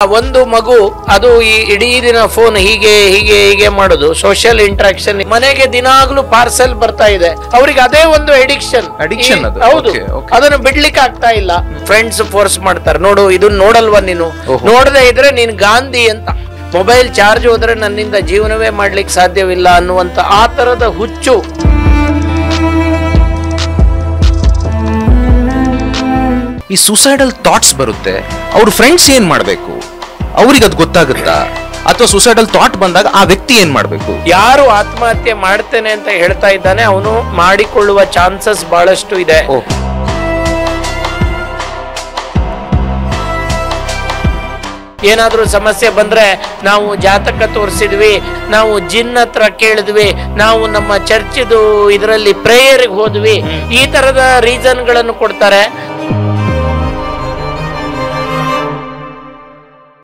ಒಂದು ಮಗು ಅದು ಈ ಇಡೀ ದಿನ ಫೋನ್ ಹೀಗೆ ಹೀಗೆ ಹೀಗೆ ಮಾಡೋದು, ಸೋಷಿಯಲ್ ಇಂಟ್ರಾಕ್ಷನ್, ಮನೆಗೆ ದಿನಾಗ್ಲೂ ಪಾರ್ಸೆಲ್ ಬರ್ತಾ ಇದೆ, ಅವ್ರಿಗೆ ಅದೇ ಒಂದು ಅಡಿಕ್ಷನ್. ಹೌದು, ಅದನ್ನು ಬಿಡ್ಲಿಕ್ಕೆ ಆಗ್ತಾ ಇಲ್ಲ. ಫ್ರೆಂಡ್ಸ್ ಫೋರ್ಸ್ ಮಾಡ್ತಾರೆ, ನೋಡು ಇದನ್ನ ನೋಡಲ್ವಾ ನೀನು, ನೋಡದೆ ಇದ್ರೆ ನೀನ್ ಗಾಂಧಿ ಅಂತ, ಮೊಬೈಲ್ ಚಾರ್ಜ್ ಹೋದ್ರೆ ನನ್ನಿಂದ ಜೀವನವೇ ಮಾಡ್ಲಿಕ್ಕೆ ಸಾಧ್ಯವಿಲ್ಲ ಅನ್ನುವಂತ ಆ ತರದ ಹುಚ್ಚು. ಈ ಸುಸೈಡಲ್ ಥಾಟ್ಸ್ ಬರುತ್ತೆ, ಅವ್ರ ಫ್ರೆಂಡ್ಸ್ ಏನ್ ಮಾಡ್ಬೇಕು, ಅವ್ರಿಗೆ ಅದು ಗೊತ್ತಾಗುತ್ತಾ? ಅಥವಾ ಸುಸೈಡಲ್ ಥಾಟ್ ಬಂದಾಗ ಆ ವ್ಯಕ್ತಿ ಏನ್ ಮಾಡ್ಬೇಕು? ಯಾರು ಆತ್ಮಹತ್ಯೆ ಮಾಡ್ತೇನೆ ಅಂತ ಹೇಳ್ತಾ ಇದ್ದಾನೆ ಅವನು ಮಾಡಿಕೊಳ್ಳುವ ಚಾನ್ಸಸ್ ಬಹಳಷ್ಟು ಇದೆ. ಏನಾದ್ರೂ ಸಮಸ್ಯೆ ಬಂದ್ರೆ ನಾವು ಜಾತಕ ತೋರಿಸಿದ್ವಿ, ನಾವು ಜಿನ್ ಹತ್ರ ಕೇಳಿದ್ವಿ, ನಾವು ನಮ್ಮ ಚರ್ಚಿದು ಇದರಲ್ಲಿ ಪ್ರೇಯರ್ಗೆ ಹೋದ್ವಿ, ಈ ತರದ ರೀಸನ್ ಗಳನ್ನು ಕೊಡ್ತಾರೆ.